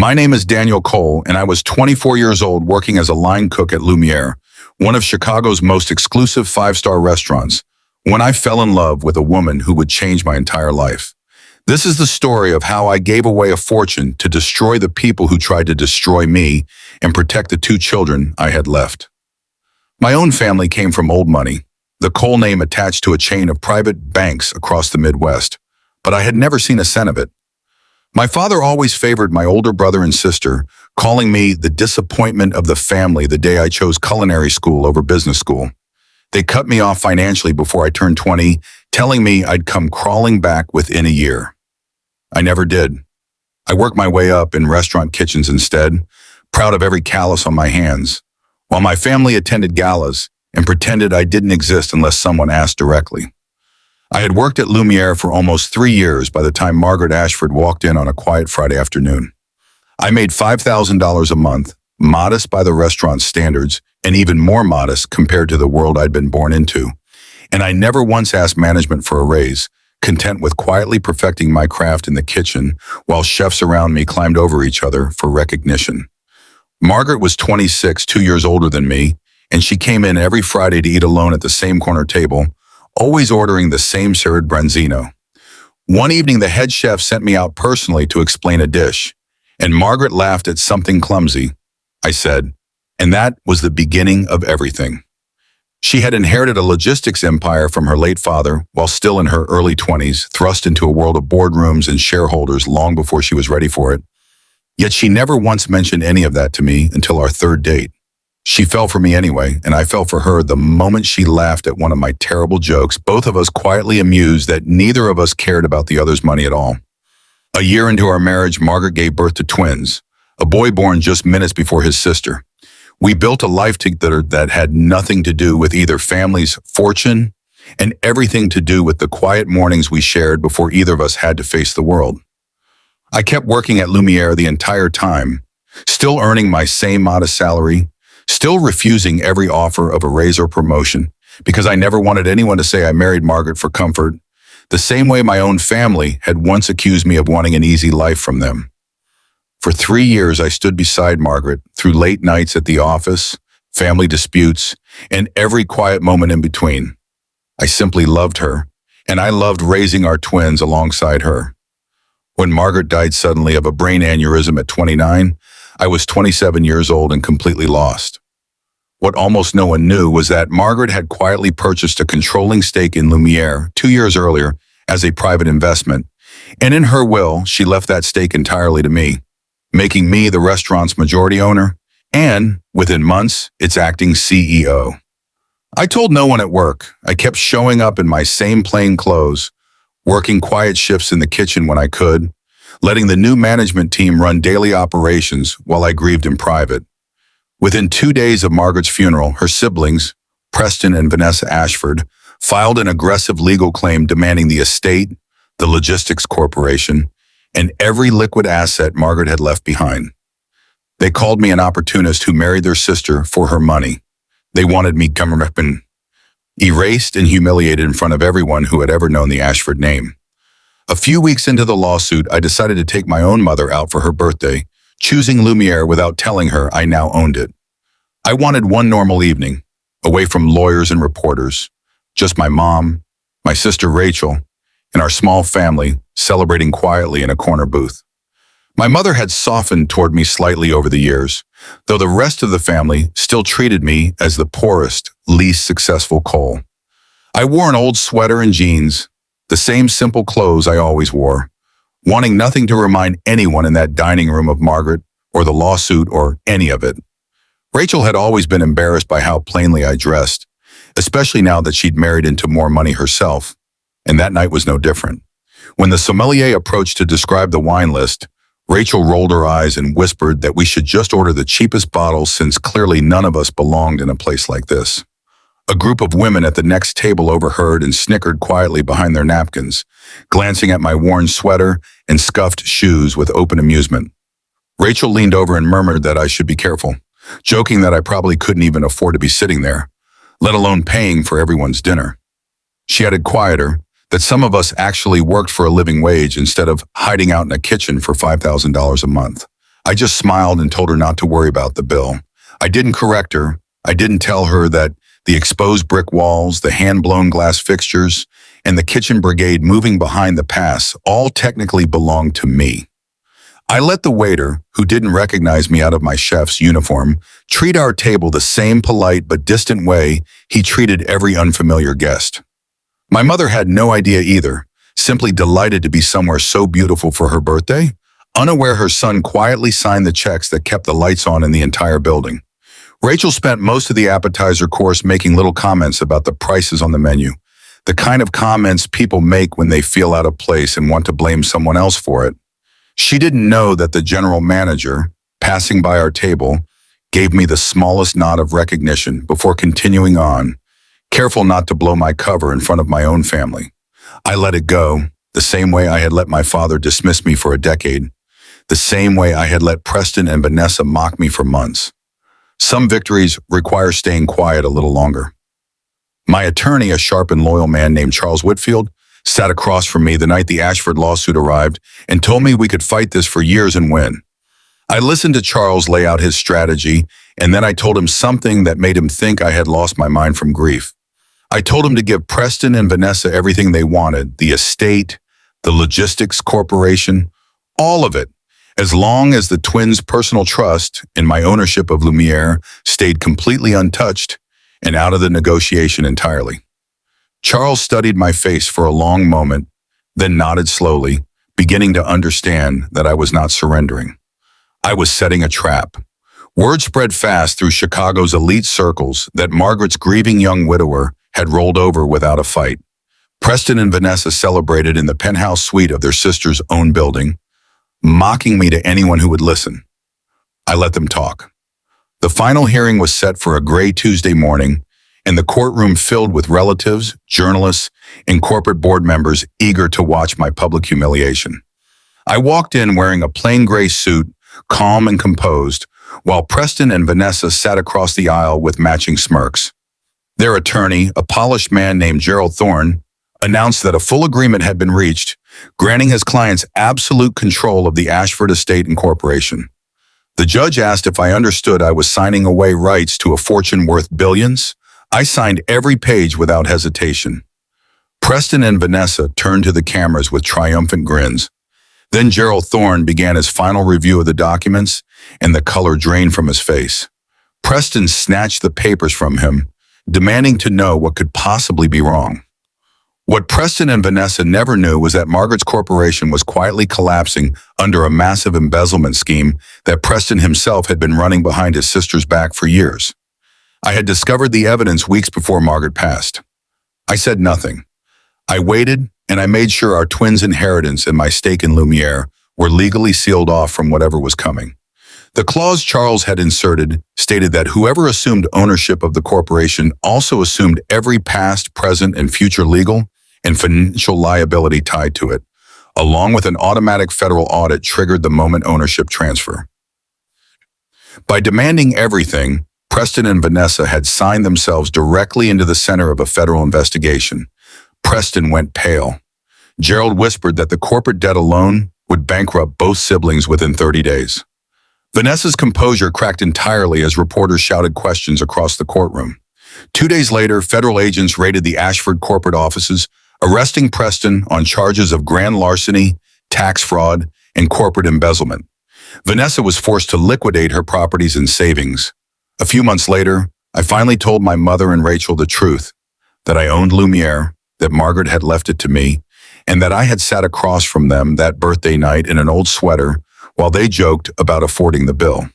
My name is Daniel Cole, and I was 24 years old working as a line cook at Lumiere, one of Chicago's most exclusive five-star restaurants, when I fell in love with a woman who would change my entire life. This is the story of how I gave away a fortune to destroy the people who tried to destroy me and protect the two children I had left. My own family came from old money, the Cole name attached to a chain of private banks across the Midwest, but I had never seen a cent of it. My father always favored my older brother and sister, calling me the disappointment of the family the day I chose culinary school over business school. They cut me off financially before I turned 20, telling me I'd come crawling back within a year. I never did. I worked my way up in restaurant kitchens instead, proud of every callus on my hands, while my family attended galas and pretended I didn't exist unless someone asked directly. I had worked at Lumiere for almost 3 years by the time Margaret Ashford walked in on a quiet Friday afternoon. I made $5,000 a month, modest by the restaurant's standards, and even more modest compared to the world I'd been born into. And I never once asked management for a raise, content with quietly perfecting my craft in the kitchen while chefs around me climbed over each other for recognition. Margaret was 26, 2 years older than me, and she came in every Friday to eat alone at the same corner table, always ordering the same Serid Branzino. One evening, the head chef sent me out personally to explain a dish, and Margaret laughed at something clumsy, I said, and that was the beginning of everything. She had inherited a logistics empire from her late father while still in her early 20s, thrust into a world of boardrooms and shareholders long before she was ready for it. Yet she never once mentioned any of that to me until our third date. She fell for me anyway, and I fell for her the moment she laughed at one of my terrible jokes, both of us quietly amused that neither of us cared about the other's money at all. A year into our marriage, Margaret gave birth to twins, a boy born just minutes before his sister. We built a life together that had nothing to do with either family's fortune and everything to do with the quiet mornings we shared before either of us had to face the world. I kept working at Lumiere the entire time, still earning my same modest salary, still refusing every offer of a raise or promotion because I never wanted anyone to say I married Margaret for comfort, the same way my own family had once accused me of wanting an easy life from them. For 3 years, I stood beside Margaret through late nights at the office, family disputes, and every quiet moment in between. I simply loved her, and I loved raising our twins alongside her. When Margaret died suddenly of a brain aneurysm at 29, I was 27 years old and completely lost. What almost no one knew was that Margaret had quietly purchased a controlling stake in Lumiere 2 years earlier as a private investment, and in her will, she left that stake entirely to me, making me the restaurant's majority owner and, within months, its acting CEO. I told no one at work. I kept showing up in my same plain clothes, working quiet shifts in the kitchen when I could, letting the new management team run daily operations while I grieved in private. Within 2 days of Margaret's funeral, her siblings, Preston and Vanessa Ashford, filed an aggressive legal claim demanding the estate, the logistics corporation, and every liquid asset Margaret had left behind. They called me an opportunist who married their sister for her money. They wanted me erased and humiliated in front of everyone who had ever known the Ashford name. A few weeks into the lawsuit, I decided to take my own mother out for her birthday, choosing Lumiere without telling her I now owned it. I wanted one normal evening, away from lawyers and reporters, just my mom, my sister Rachel, and our small family celebrating quietly in a corner booth. My mother had softened toward me slightly over the years, though the rest of the family still treated me as the poorest, least successful Cole. I wore an old sweater and jeans, the same simple clothes I always wore, wanting nothing to remind anyone in that dining room of Margaret or the lawsuit or any of it. Rachel had always been embarrassed by how plainly I dressed, especially now that she'd married into more money herself, and that night was no different. When the sommelier approached to describe the wine list, Rachel rolled her eyes and whispered that we should just order the cheapest bottles since clearly none of us belonged in a place like this. A group of women at the next table overheard and snickered quietly behind their napkins, glancing at my worn sweater and scuffed shoes with open amusement. Rachel leaned over and murmured that I should be careful, joking that I probably couldn't even afford to be sitting there, let alone paying for everyone's dinner. She added quieter that some of us actually worked for a living wage instead of hiding out in a kitchen for $5,000 a month. I just smiled and told her not to worry about the bill. I didn't correct her. I didn't tell her that the exposed brick walls, the hand-blown glass fixtures, and the kitchen brigade moving behind the pass all technically belonged to me. I let the waiter, who didn't recognize me out of my chef's uniform, treat our table the same polite but distant way he treated every unfamiliar guest. My mother had no idea either, simply delighted to be somewhere so beautiful for her birthday, unaware her son quietly signed the checks that kept the lights on in the entire building. Rachel spent most of the appetizer course making little comments about the prices on the menu, the kind of comments people make when they feel out of place and want to blame someone else for it. She didn't know that the general manager, passing by our table, gave me the smallest nod of recognition before continuing on, careful not to blow my cover in front of my own family. I let it go, the same way I had let my father dismiss me for a decade, the same way I had let Preston and Vanessa mock me for months. Some victories require staying quiet a little longer. My attorney, a sharp and loyal man named Charles Whitfield, sat across from me the night the Ashford lawsuit arrived and told me we could fight this for years and win. I listened to Charles lay out his strategy, and then I told him something that made him think I had lost my mind from grief. I told him to give Preston and Vanessa everything they wanted, the estate, the logistics corporation, all of it, as long as the twins' personal trust in my ownership of Lumiere stayed completely untouched and out of the negotiation entirely. Charles studied my face for a long moment, then nodded slowly, beginning to understand that I was not surrendering. I was setting a trap. Word spread fast through Chicago's elite circles that Margaret's grieving young widower had rolled over without a fight. Preston and Vanessa celebrated in the penthouse suite of their sister's own building, mocking me to anyone who would listen. I let them talk. The final hearing was set for a gray Tuesday morning, and the courtroom filled with relatives, journalists, and corporate board members eager to watch my public humiliation. I walked in wearing a plain gray suit, calm and composed, while Preston and Vanessa sat across the aisle with matching smirks. Their attorney, a polished man named Gerald Thorne, announced that a full agreement had been reached, granting his clients absolute control of the Ashford estate and corporation. The judge asked if I understood I was signing away rights to a fortune worth billions. I signed every page without hesitation. Preston and Vanessa turned to the cameras with triumphant grins. Then Gerald Thorne began his final review of the documents, and the color drained from his face. Preston snatched the papers from him, demanding to know what could possibly be wrong. What Preston and Vanessa never knew was that Margaret's corporation was quietly collapsing under a massive embezzlement scheme that Preston himself had been running behind his sister's back for years. I had discovered the evidence weeks before Margaret passed. I said nothing. I waited, and I made sure our twins' inheritance and my stake in Lumiere were legally sealed off from whatever was coming. The clause Charles had inserted stated that whoever assumed ownership of the corporation also assumed every past, present, and future legal and financial liability tied to it, along with an automatic federal audit triggered the moment ownership transfer. By demanding everything, Preston and Vanessa had signed themselves directly into the center of a federal investigation. Preston went pale. Gerald whispered that the corporate debt alone would bankrupt both siblings within 30 days. Vanessa's composure cracked entirely as reporters shouted questions across the courtroom. 2 days later, federal agents raided the Ashford corporate offices, arresting Preston on charges of grand larceny, tax fraud, and corporate embezzlement. Vanessa was forced to liquidate her properties and savings. A few months later, I finally told my mother and Rachel the truth, that I owned Lumiere, that Margaret had left it to me, and that I had sat across from them that birthday night in an old sweater while they joked about affording the bill.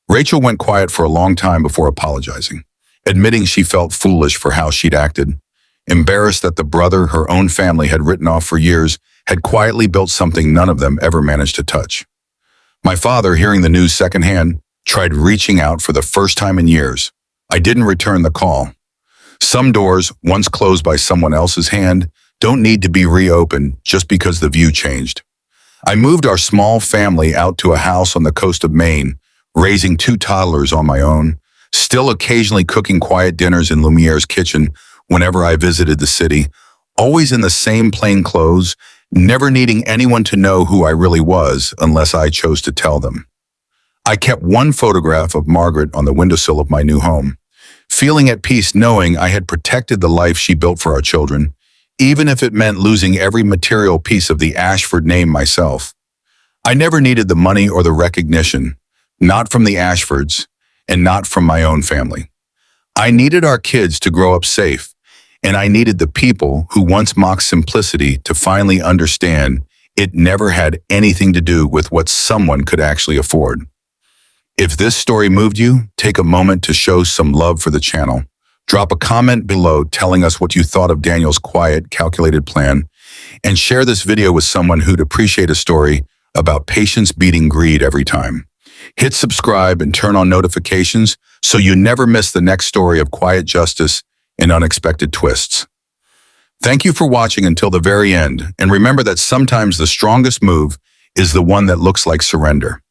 Rachel went quiet for a long time before apologizing, admitting she felt foolish for how she'd acted, embarrassed that the brother her own family had written off for years had quietly built something none of them ever managed to touch. My father, hearing the news secondhand, tried reaching out for the first time in years. I didn't return the call. Some doors, once closed by someone else's hand, don't need to be reopened just because the view changed. I moved our small family out to a house on the coast of Maine, raising 2 toddlers on my own, still occasionally cooking quiet dinners in Lumiere's kitchen whenever I visited the city, always in the same plain clothes, never needing anyone to know who I really was unless I chose to tell them. I kept one photograph of Margaret on the windowsill of my new home, feeling at peace knowing I had protected the life she built for our children, even if it meant losing every material piece of the Ashford name myself. I never needed the money or the recognition, not from the Ashfords and not from my own family. I needed our kids to grow up safe, and I needed the people who once mocked simplicity to finally understand it never had anything to do with what someone could actually afford. If this story moved you, take a moment to show some love for the channel. Drop a comment below telling us what you thought of Daniel's quiet, calculated plan, and share this video with someone who'd appreciate a story about patience beating greed every time. Hit subscribe and turn on notifications so you never miss the next story of quiet justice and unexpected twists. Thank you for watching until the very end, and remember that sometimes the strongest move is the one that looks like surrender.